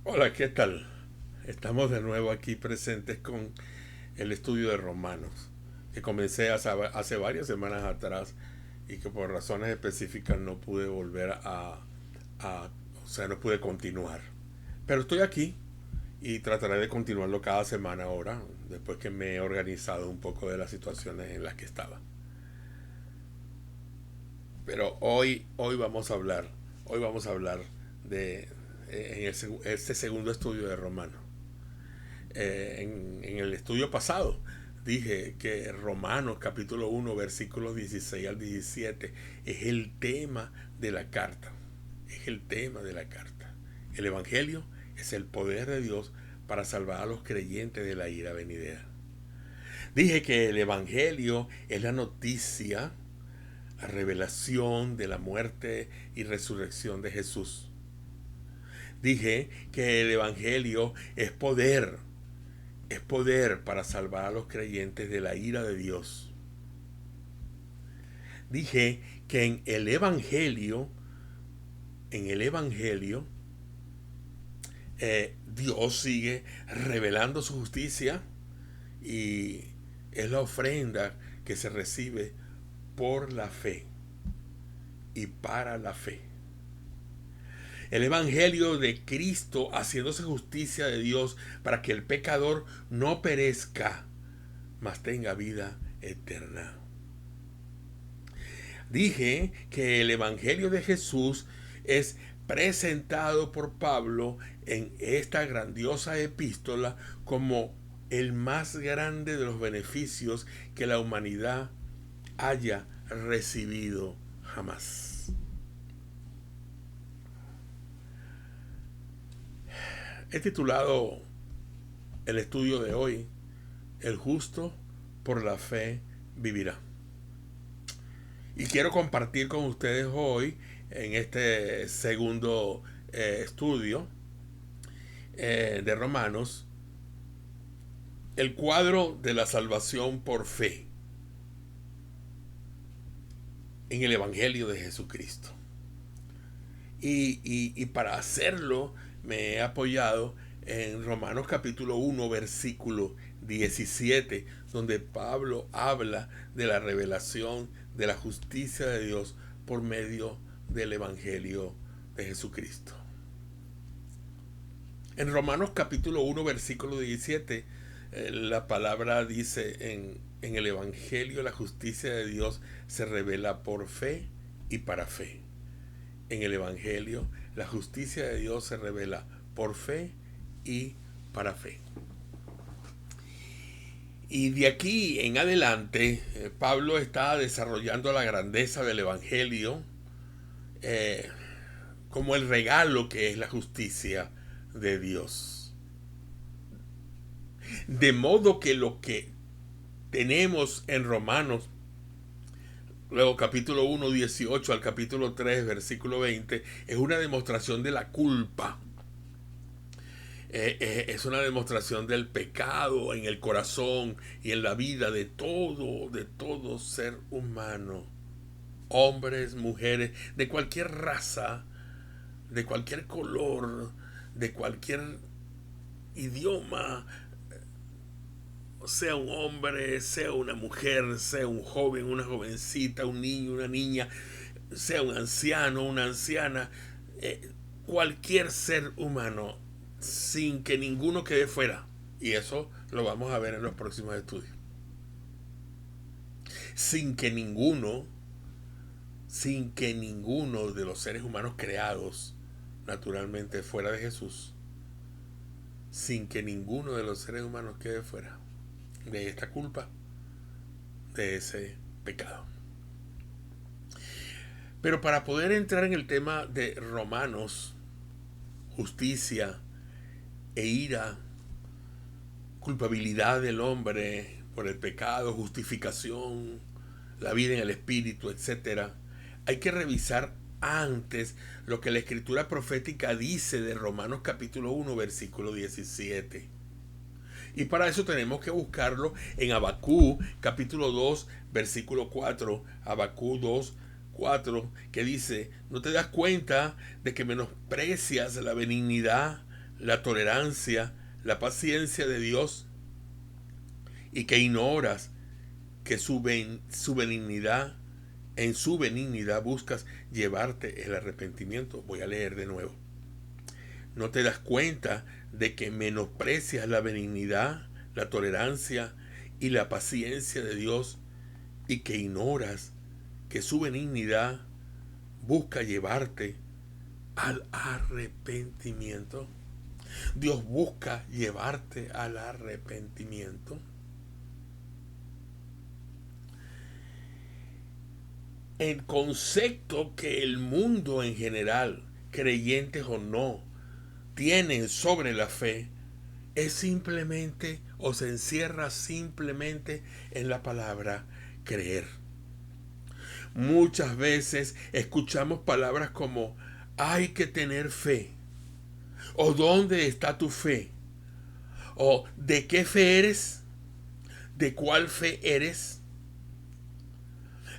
Hola, ¿qué tal? Estamos de nuevo aquí presentes con el estudio de Romanos, que comencé hace varias semanas atrás y que por razones específicas no pude volver a, o sea, no pude continuar. Pero estoy aquí y trataré de continuarlo cada semana ahora, después que me he organizado un poco de las situaciones en las que estaba. Pero hoy vamos a hablar de este segundo estudio de Romanos. En el estudio pasado dije que Romanos capítulo 1 versículos 16 al 17 es el tema de la carta. Es el tema de la carta. El Evangelio es el poder de Dios para salvar a los creyentes de la ira venidera. Dije que el Evangelio es la noticia, la revelación de la muerte y resurrección de Jesús. Dije que el Evangelio es poder para salvar a los creyentes de la ira de Dios. Dije que en el Evangelio, Dios sigue revelando su justicia y es la ofrenda que se recibe por la fe y para la fe. El Evangelio de Cristo haciéndose justicia de Dios para que el pecador no perezca, mas tenga vida eterna. Dije que el Evangelio de Jesús es presentado por Pablo en esta grandiosa epístola como el más grande de los beneficios que la humanidad haya recibido jamás. He titulado el estudio de hoy, El justo por la fe vivirá. Y quiero compartir con ustedes hoy, en este segundo estudio de Romanos, el cuadro de la salvación por fe en el Evangelio de Jesucristo. Y para hacerlo me he apoyado en Romanos capítulo 1, versículo 17, donde Pablo habla de la revelación de la justicia de Dios por medio del Evangelio de Jesucristo. En Romanos capítulo 1, versículo 17, la palabra dice, en el Evangelio la justicia de Dios se revela por fe y para fe. En el Evangelio la justicia de Dios se revela por fe y para fe. Y de aquí en adelante, Pablo está desarrollando la grandeza del Evangelio eh, como el regalo que es la justicia de Dios. De modo que lo que tenemos en Romanos, luego capítulo 1, 18 al capítulo 3, versículo 20, es una demostración de la culpa. Es una demostración del pecado en el corazón y en la vida de todo ser humano. Hombres, mujeres, de cualquier raza, de cualquier color, de cualquier idioma, sea un hombre, sea una mujer, sea un joven, una jovencita, un niño, una niña, sea un anciano, una anciana, cualquier ser humano, sin que ninguno quede fuera. Y eso lo vamos a ver en los próximos estudios. Sin que ninguno, sin que ninguno de los seres humanos creados naturalmente fuera de Jesús, sin que ninguno de los seres humanos quede fuera de esta culpa, de ese pecado. Pero para poder entrar en el tema de Romanos, justicia e ira, culpabilidad del hombre por el pecado, justificación, la vida en el espíritu, etcétera, hay que revisar antes lo que la escritura profética dice de Romanos capítulo 1, versículo 17. Y para eso tenemos que buscarlo en Abacú capítulo 2, versículo 4. Abacú 2, 4, que dice: ¿no te das cuenta de que menosprecias la benignidad la tolerancia, la paciencia de Dios y que ignoras que en su benignidad buscas llevarte el arrepentimiento. Voy a leer de nuevo. No te das cuenta de que menosprecias la benignidad, la tolerancia y la paciencia de Dios y que ignoras que su benignidad busca llevarte al arrepentimiento. Dios busca llevarte al arrepentimiento. El concepto que el mundo en general, creyentes o no, tienen sobre la fe es simplemente o se encierra simplemente en la palabra creer. Muchas veces escuchamos palabras como hay que tener fe, o ¿dónde está tu fe? O ¿de qué fe eres? ¿De cuál fe eres?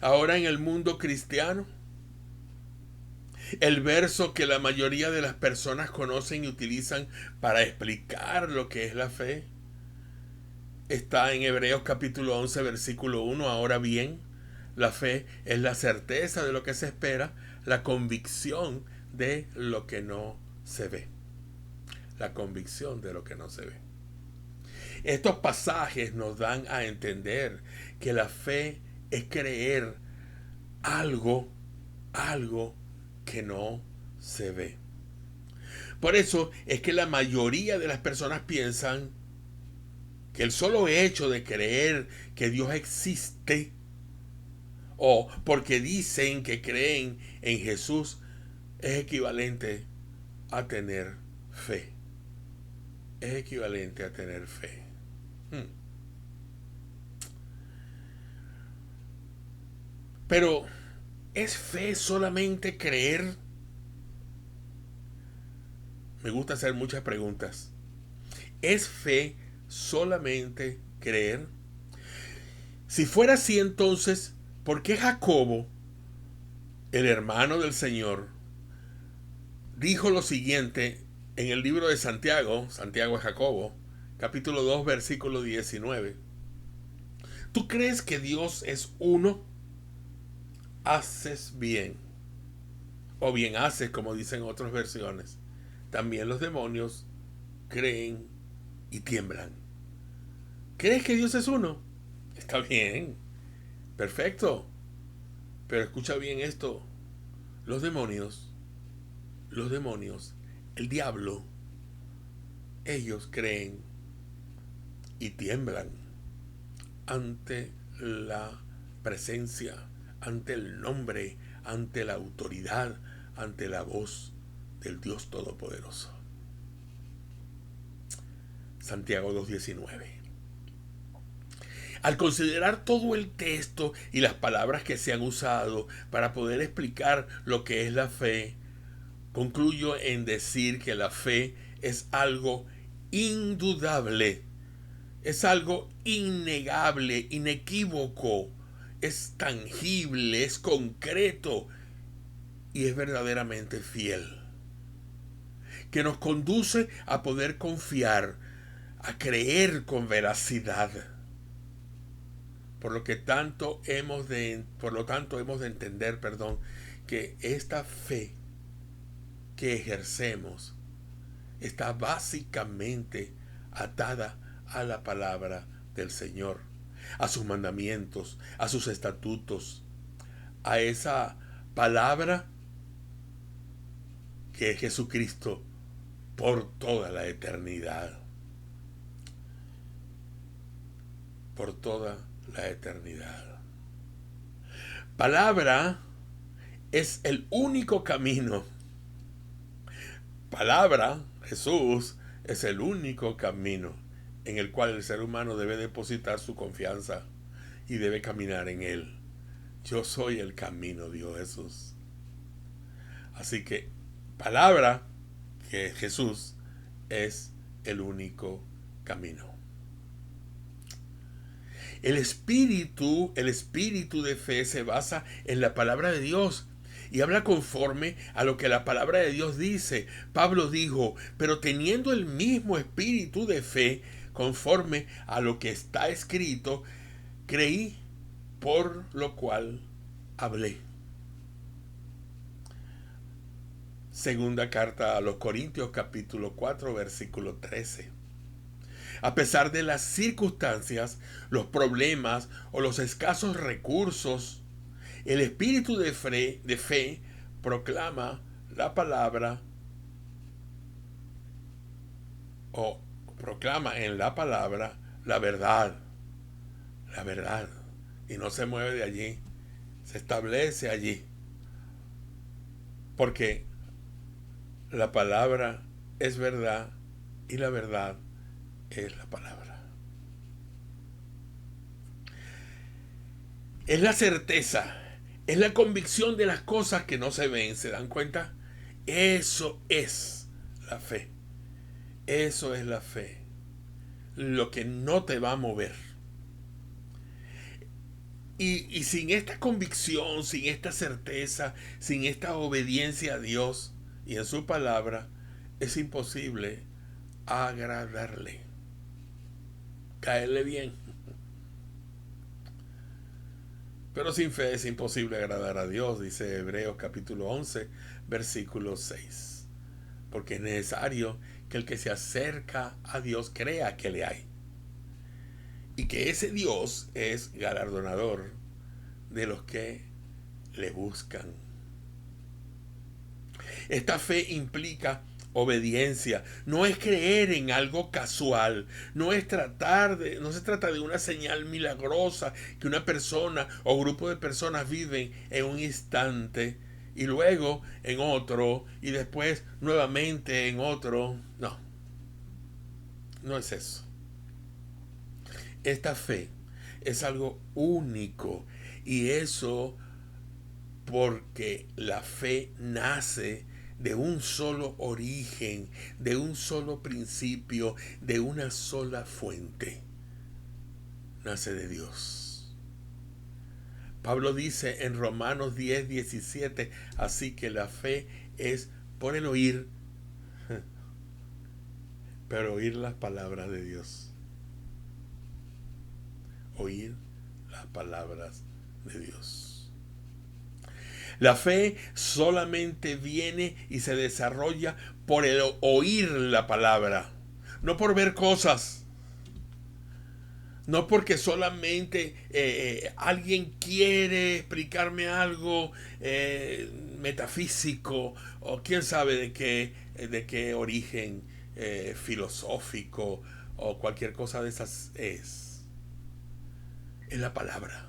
Ahora en el mundo cristiano, el verso que la mayoría de las personas conocen y utilizan para explicar lo que es la fe está en Hebreos capítulo 11 versículo 1. Ahora bien, la fe es la certeza de lo que se espera, la convicción de lo que no se ve. La convicción de lo que no se ve. Estos pasajes nos dan a entender que la fe es creer algo que no se ve. Por eso es que la mayoría de las personas piensan que el solo hecho de creer que Dios existe, o porque dicen que creen en Jesús, es equivalente a tener fe. Es equivalente a tener fe. Pero, ¿es fe solamente creer? Me gusta hacer muchas preguntas. ¿Es fe solamente creer? Si fuera así, entonces, ¿por qué Jacobo, el hermano del Señor, dijo lo siguiente en el libro de Santiago, Santiago es Jacobo, capítulo 2, versículo 19? ¿Tú crees que Dios es uno? Haces bien. O bien haces, como dicen otras versiones. También los demonios creen y tiemblan. ¿Crees que Dios es uno? Está bien. Perfecto. Pero escucha bien esto. Los demonios, el diablo, ellos creen y tiemblan ante la presencia, ante el nombre, ante la autoridad, ante la voz del Dios Todopoderoso. Santiago 2:19. Al considerar todo el texto y las palabras que se han usado para poder explicar lo que es la fe, concluyo en decir que la fe es algo indudable, es algo innegable, inequívoco, es tangible, es concreto y es verdaderamente fiel, que nos conduce a poder confiar, a creer con veracidad. Por lo tanto hemos de entender, que esta fe que ejercemos está básicamente atada a la palabra del Señor, a sus mandamientos, a sus estatutos, a esa palabra que es Jesucristo por toda la eternidad. Por toda la eternidad. Palabra es el único camino. Palabra, Jesús, es el único camino en el cual el ser humano debe depositar su confianza y debe caminar en él. Yo soy el camino, dijo Jesús. Así que palabra, que Jesús, es el único camino. El espíritu de fe se basa en la palabra de Dios y habla conforme a lo que la palabra de Dios dice. Pablo dijo, pero teniendo el mismo espíritu de fe, conforme a lo que está escrito, creí, por lo cual hablé. Segunda carta a los Corintios, capítulo 4, versículo 13. A pesar de las circunstancias, los problemas o los escasos recursos, el espíritu de fe proclama la palabra o proclama en la palabra la verdad, y no se mueve de allí, se establece allí, porque la palabra es verdad y la verdad es la palabra. Es la certeza, es la convicción de las cosas que no se ven. ¿Se dan cuenta? Eso es la fe. Eso es la fe. Lo que no te va a mover. Y sin esta convicción, sin esta certeza, sin esta obediencia a Dios y en su palabra, es imposible agradarle, caerle bien. Pero sin fe es imposible agradar a Dios, dice Hebreos capítulo 11, versículo 6. Porque es necesario que el que se acerca a Dios crea que le hay. Y que ese Dios es galardonador de los que le buscan. Esta fe implica obediencia, no es creer en algo casual, no se trata de una señal milagrosa que una persona o grupo de personas viven en un instante y luego en otro y después nuevamente en otro. No, no es eso. Esta fe es algo único y eso porque la fe nace de un solo origen, de un solo principio, de una sola fuente. Nace de Dios. Pablo dice en Romanos 10, 17, así que la fe es por el oír, pero oír las palabras de Dios. Oír las palabras de Dios. La fe solamente viene y se desarrolla por el oír la palabra, no por ver cosas, no porque solamente alguien quiere explicarme algo metafísico o quién sabe de qué origen filosófico o cualquier cosa de esas es la palabra.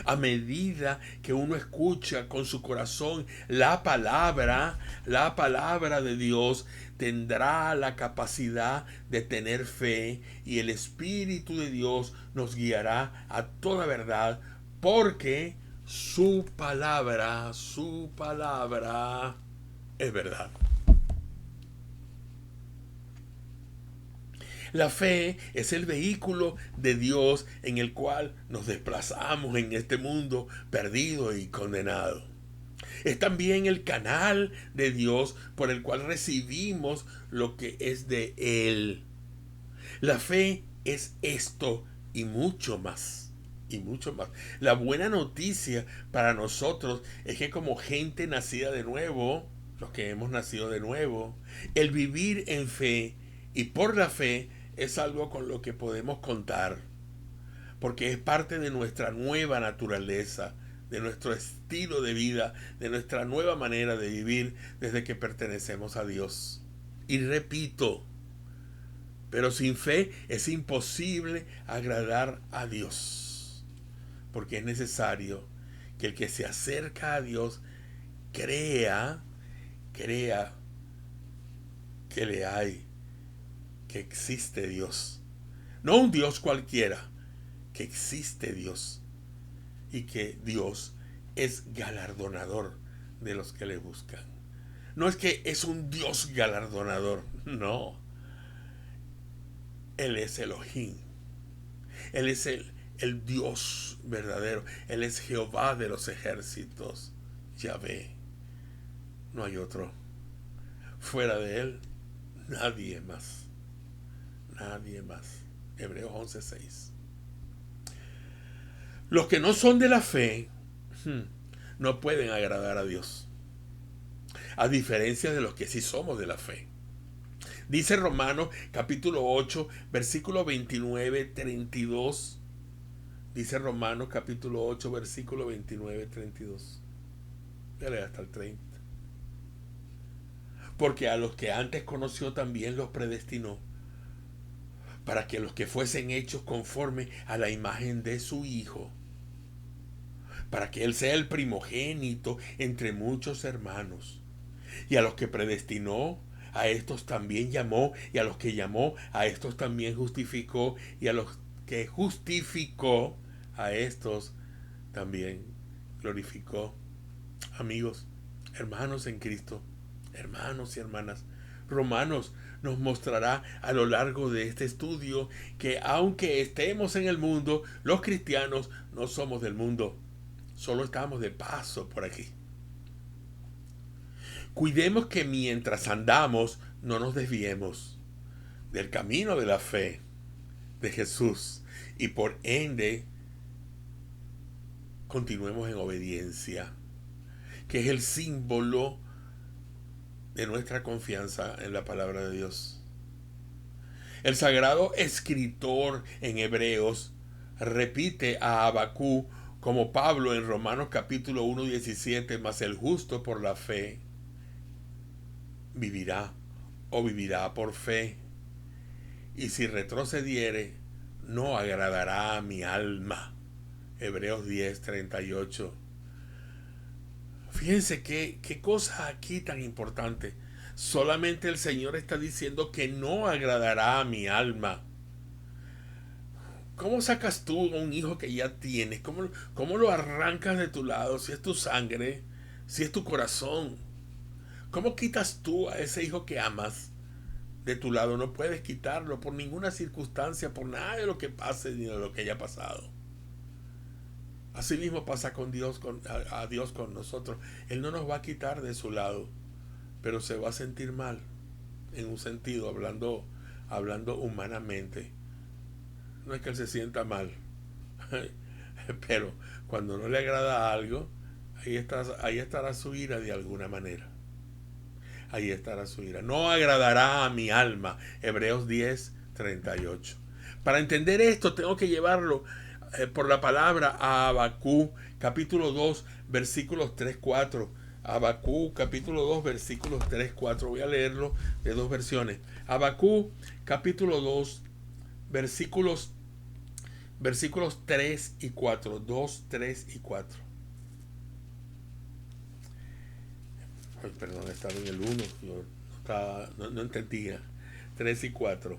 A medida que uno escucha con su corazón la palabra de Dios, tendrá la capacidad de tener fe y el Espíritu de Dios nos guiará a toda verdad porque su palabra es verdad. La fe es el vehículo de Dios en el cual nos desplazamos en este mundo perdido y condenado. Es también el canal de Dios por el cual recibimos lo que es de Él. La fe es esto y mucho más. Y mucho más. La buena noticia para nosotros es que como gente nacida de nuevo, los que hemos nacido de nuevo, el vivir en fe y por la fe es algo con lo que podemos contar, porque es parte de nuestra nueva naturaleza, de nuestro estilo de vida, de nuestra nueva manera de vivir desde que pertenecemos a Dios. Y repito, pero sin fe es imposible agradar a Dios, porque es necesario que el que se acerca a Dios crea que le hay, que existe Dios. No un Dios cualquiera, que existe Dios y que Dios es galardonador de los que le buscan. No es que es un Dios galardonador, no. Él es Elohim. Él es el Dios verdadero. Él es Jehová de los ejércitos, Yahvé. No hay otro. Fuera de Él, nadie más. Nadie más. Hebreos 11:6. Los que no son de la fe no pueden agradar a Dios, a diferencia de los que sí somos de la fe. Dice Romanos capítulo 8, versículo 29-32. Dice Romanos capítulo 8, versículo 29-32. Voy a leer hasta el 30. Porque a los que antes conoció también los predestinó, para que los que fuesen hechos conforme a la imagen de su Hijo, para que Él sea el primogénito entre muchos hermanos. Y a los que predestinó, a estos también llamó, y a los que llamó, a estos también justificó, y a los que justificó, a estos también glorificó. Amigos, hermanos en Cristo, hermanos y hermanas, Romanos nos mostrará a lo largo de este estudio que aunque estemos en el mundo, los cristianos no somos del mundo, solo estamos de paso por aquí. Cuidemos que mientras andamos no nos desviemos del camino de la fe de Jesús y por ende continuemos en obediencia, que es el símbolo de nuestra confianza en la palabra de Dios. El sagrado escritor en Hebreos repite a Habacuc como Pablo en Romanos capítulo 1:17, mas el justo por la fe vivirá o vivirá por fe, y si retrocediere no agradará a mi alma. Hebreos 10:38. Fíjense qué cosa aquí tan importante. Solamente el Señor está diciendo que no agradará a mi alma. ¿Cómo sacas tú a un hijo que ya tienes? ¿Cómo lo arrancas de tu lado? Si es tu sangre, si es tu corazón. ¿Cómo quitas tú a ese hijo que amas de tu lado? No puedes quitarlo por ninguna circunstancia, por nada de lo que pase ni de lo que haya pasado. Así mismo pasa con Dios, a Dios con nosotros. Él no nos va a quitar de su lado, pero se va a sentir mal, en un sentido, hablando humanamente. No es que Él se sienta mal, pero cuando no le agrada algo, ahí estará su ira de alguna manera. Ahí estará su ira. No agradará a mi alma. Hebreos 10:38. Para entender esto tengo que llevarlo por la palabra a Habacuc capítulo 2 versículos 3-4. Habacuc capítulo 2 versículos 3-4. Voy a leerlo de dos versiones. Habacuc capítulo 2 versículos 3 y 4. 2, 3 y 4. Ay, perdón, estaba en el 1. No entendía. 3 y 4.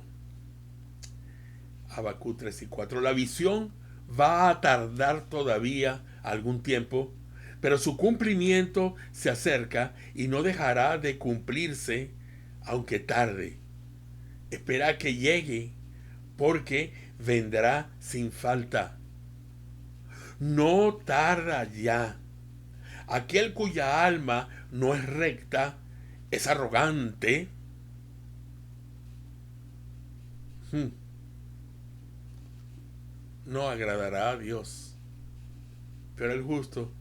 Habacuc 3 y 4. La visión va a tardar todavía algún tiempo, pero su cumplimiento se acerca y no dejará de cumplirse aunque tarde. Espera que llegue, porque vendrá sin falta. No tarda ya. Aquel cuya alma no es recta, es arrogante. No agradará a Dios, pero el justo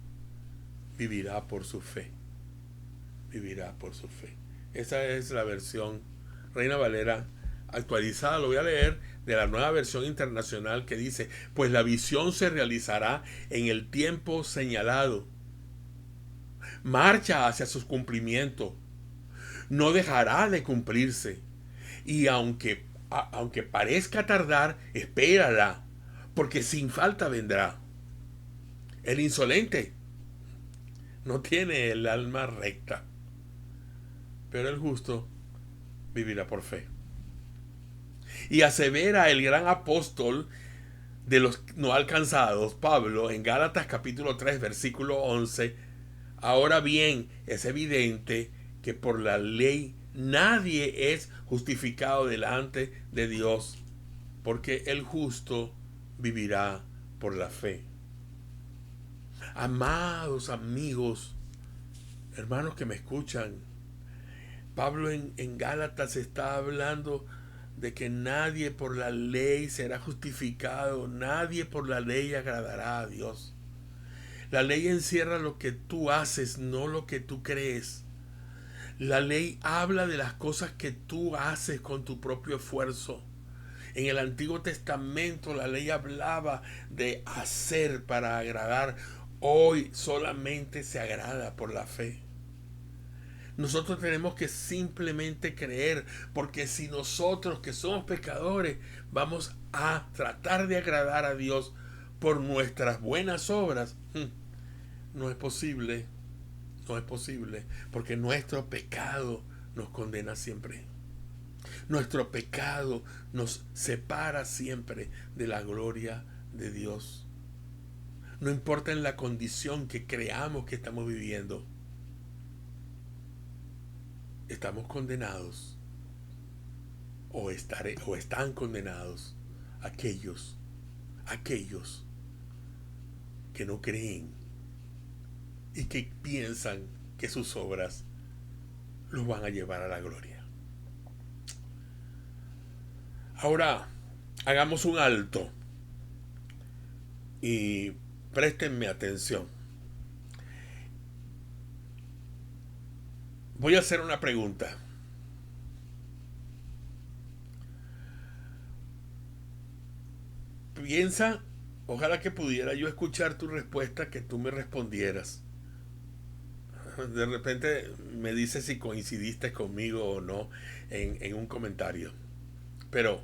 vivirá por su fe. Vivirá por su fe. Esa es la versión Reina Valera actualizada. Lo voy a leer de la Nueva Versión Internacional, que dice: pues la visión se realizará en el tiempo señalado. Marcha hacia su cumplimiento. No dejará de cumplirse. Y aunque parezca tardar, espérala, porque sin falta vendrá. El insolente no tiene el alma recta, pero el justo vivirá por fe. Y asevera el gran apóstol de los no alcanzados, Pablo, en Gálatas capítulo 3 versículo 11: ahora bien, es evidente que por la ley nadie es justificado delante de Dios, porque el justo vivirá por la fe. Amados amigos, hermanos que me escuchan, Pablo en Gálatas está hablando de que nadie por la ley será justificado, nadie por la ley agradará a Dios. La ley encierra lo que tú haces, no lo que tú crees. La ley habla de las cosas que tú haces con tu propio esfuerzo. En el Antiguo Testamento la ley hablaba de hacer para agradar. Hoy solamente se agrada por la fe. Nosotros tenemos que simplemente creer, porque si nosotros que somos pecadores vamos a tratar de agradar a Dios por nuestras buenas obras, no es posible, no es posible, porque nuestro pecado nos condena siempre. Nuestro pecado nos separa siempre de la gloria de Dios. No importa en la condición que creamos que estamos viviendo, estamos condenados o están condenados aquellos que no creen y que piensan que sus obras los van a llevar a la gloria. Ahora, hagamos un alto y préstenme atención. Voy a hacer una pregunta. Piensa, ojalá que pudiera yo escuchar tu respuesta, que tú me respondieras. De repente me dices si coincidiste conmigo o no en un comentario. Pero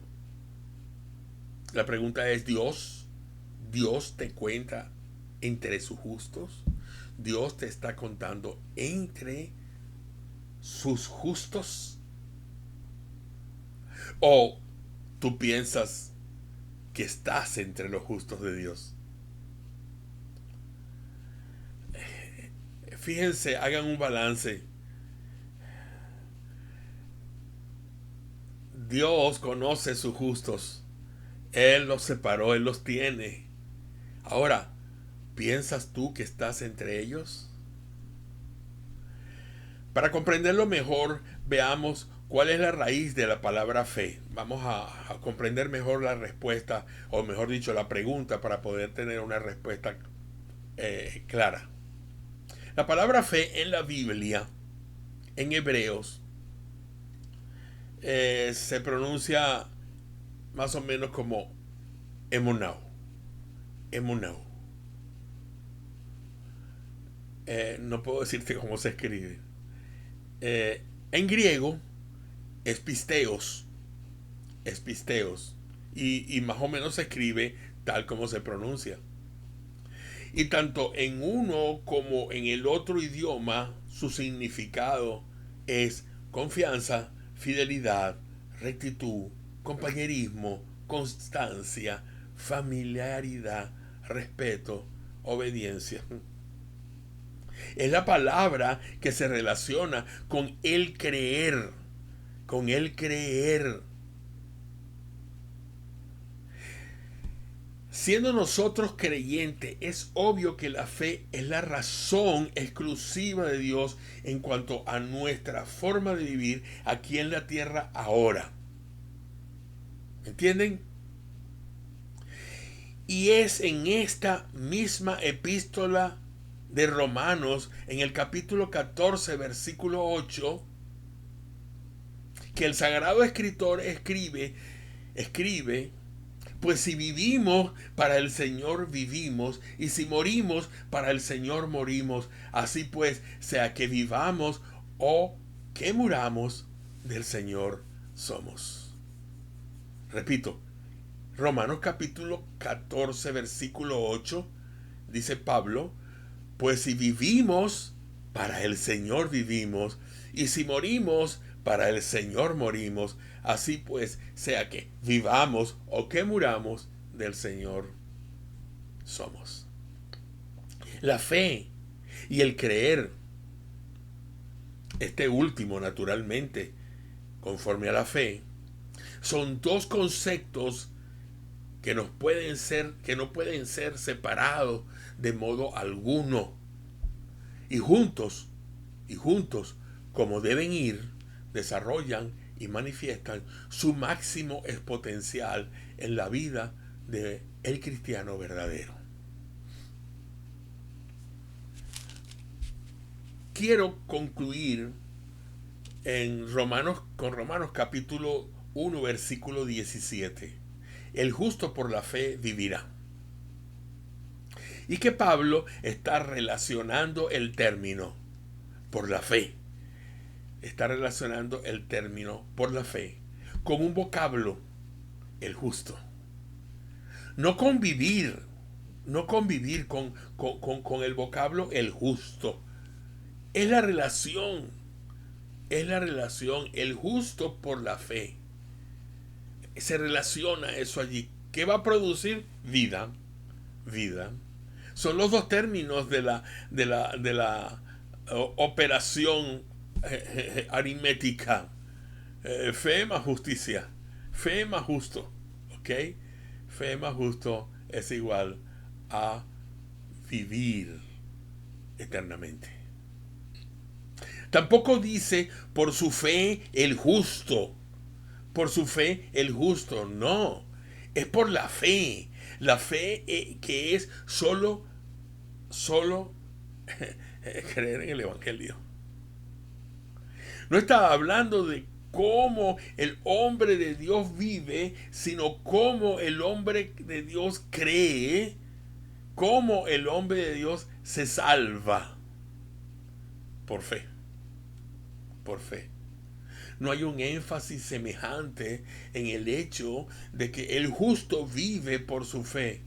la pregunta es, ¿Dios te cuenta entre sus justos? ¿Dios te está contando entre sus justos? ¿O tú piensas que estás entre los justos de Dios? Fíjense, hagan un balance. Dios conoce sus justos. Él los separó, Él los tiene. Ahora, ¿piensas tú que estás entre ellos? Para comprenderlo mejor, veamos cuál es la raíz de la palabra fe. Vamos a comprender mejor la respuesta, o mejor dicho, la pregunta, para poder tener una respuesta clara. La palabra fe en la Biblia, en Hebreos, se pronuncia más o menos como emunao. Emunao. No puedo decirte cómo se escribe. En griego es pisteos. Es pisteos. Y más o menos se escribe tal como se pronuncia. Y tanto en uno como en el otro idioma, su significado es confianza, fidelidad, rectitud, compañerismo, constancia, familiaridad, respeto, obediencia. Es la palabra que se relaciona con el creer, con el creer. Siendo nosotros creyentes, es obvio que la fe es la razón exclusiva de Dios en cuanto a nuestra forma de vivir aquí en la tierra ahora. ¿Entienden? Y es en esta misma epístola de Romanos, en el capítulo 14, versículo 8, que el sagrado escritor escribe, pues si vivimos, para el Señor vivimos, y si morimos, para el Señor morimos. Así pues, sea que vivamos o que muramos, del Señor somos. Repito, Romanos capítulo 14, versículo 8, dice Pablo, pues si vivimos, para el Señor vivimos, y si morimos, para el Señor morimos. Así pues, sea que vivamos o que muramos, del Señor somos. La fe y el creer, este último naturalmente, conforme a la fe, son dos conceptos que no pueden ser separados de modo alguno. Y juntos, como deben ir, desarrollan y manifiestan su máximo potencial en la vida de el cristiano verdadero. Quiero concluir con Romanos capítulo 1 versículo 17. El justo por la fe vivirá. Y que Pablo está relacionando el término por la fe. Está relacionando el término por la fe con un vocablo, el justo. No convivir con el vocablo el justo. Es la relación, el justo por la fe. Se relaciona eso allí. ¿Qué va a producir? Vida. Son los dos términos de la operación aritmética. Fe más justicia. Fe más justo. ¿Ok? Fe más justo es igual a vivir eternamente. Tampoco dice por su fe el justo. Por su fe el justo. No. Es por la fe. La fe que es solo creer en el Evangelio. No está hablando de cómo el hombre de Dios vive, sino cómo el hombre de Dios cree, cómo el hombre de Dios se salva. Por fe. Por fe. No hay un énfasis semejante en el hecho de que el justo vive por su fe.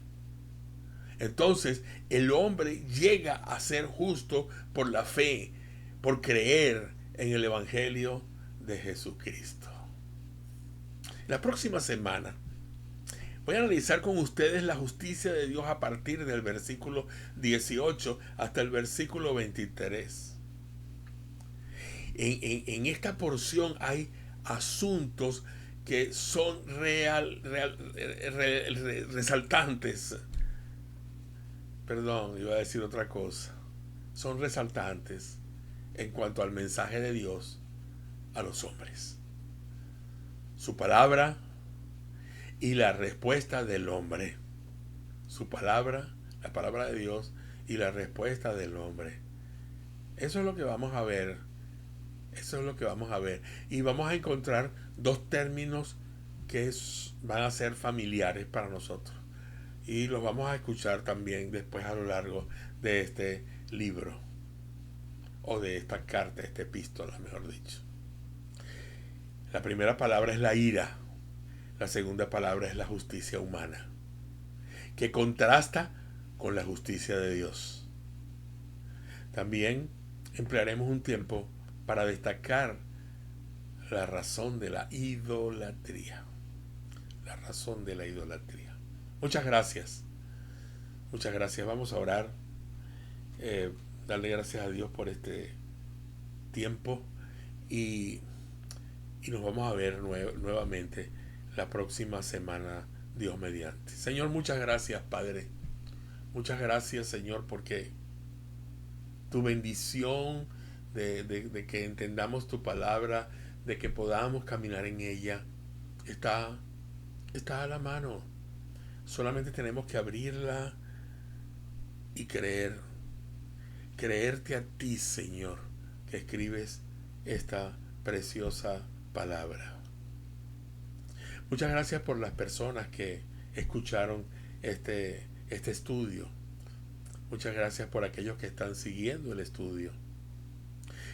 Entonces, el hombre llega a ser justo por la fe, por creer en el Evangelio de Jesucristo. La próxima semana voy a analizar con ustedes la justicia de Dios a partir del versículo 18 hasta el versículo 23. En esta porción hay asuntos que son resaltantes. Perdón, iba a decir otra cosa. Son resaltantes en cuanto al mensaje de Dios a los hombres. Su palabra y la respuesta del hombre. Su palabra, la palabra de Dios y la respuesta del hombre. Eso es lo que vamos a ver. Eso es lo que vamos a ver. Y vamos a encontrar dos términos que van a ser familiares para nosotros. Y los vamos a escuchar también después a lo largo de este libro. O de esta carta, esta epístola, mejor dicho. La primera palabra es la ira. La segunda palabra es la justicia humana, que contrasta con la justicia de Dios. También emplearemos un tiempo para destacar la razón de la idolatría. La razón de la idolatría. Muchas gracias. Muchas gracias. Vamos a orar. Darle gracias a Dios por este tiempo. Y nos vamos a ver nuevamente la próxima semana, Dios mediante. Señor, muchas gracias, Padre. Muchas gracias, Señor, porque tu bendición de que entendamos tu palabra, de que podamos caminar en ella, está a la mano. Solamente tenemos que abrirla y creerte a ti, Señor, que escribes esta preciosa palabra. Muchas gracias por las personas que escucharon este estudio. Muchas gracias por aquellos que están siguiendo el estudio.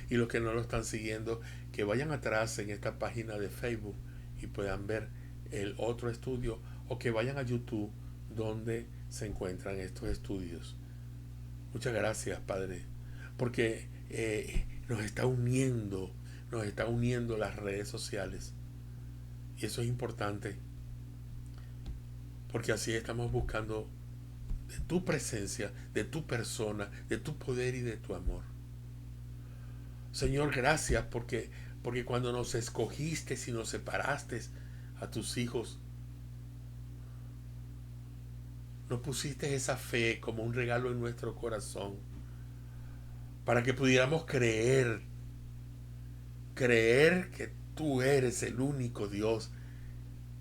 Y los que no lo están siguiendo, que vayan atrás en esta página de Facebook y puedan ver el otro estudio, o que vayan a YouTube donde se encuentran estos estudios. Muchas gracias, Padre, porque nos está uniendo las redes sociales. Y eso es importante, porque así estamos buscando de tu presencia, de tu persona, de tu poder y de tu amor. Señor, gracias porque cuando nos escogiste y nos separaste a tus hijos, nos pusiste esa fe como un regalo en nuestro corazón, para que pudiéramos creer que tú eres el único Dios,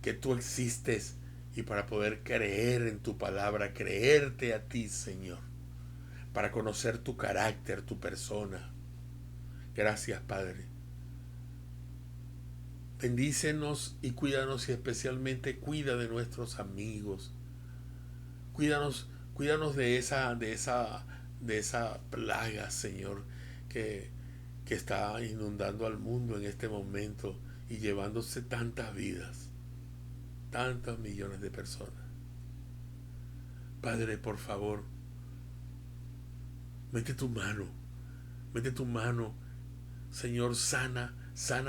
que tú existes, y para poder creer en tu palabra, creerte a ti, Señor, para conocer tu carácter, tu persona. Gracias, Padre. Bendícenos y cuídanos, y especialmente cuida de nuestros amigos. Cuídanos de esa plaga, Señor, que, que está inundando al mundo en este momento y llevándose tantas vidas, tantos millones de personas. Padre, por favor, mete tu mano, mete tu mano, Señor, sana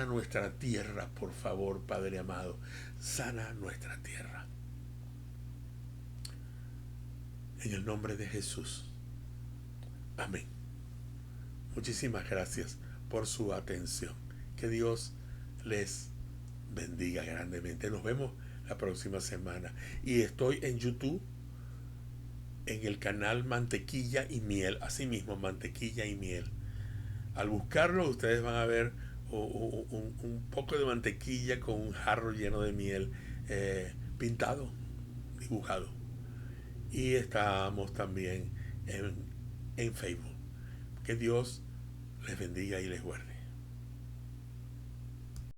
nuestra tierra, por favor, Padre amado, sana nuestra tierra. En el nombre de Jesús. Amén. Muchísimas gracias por su atención. Que Dios les bendiga grandemente. Nos vemos la próxima semana. Y estoy en YouTube, en el canal Mantequilla y Miel. Así mismo, Mantequilla y Miel. Al buscarlo, ustedes van a ver un poco de mantequilla con un jarro lleno de miel, pintado, dibujado. Y estamos también en Facebook. Que Dios les bendiga y les guarde.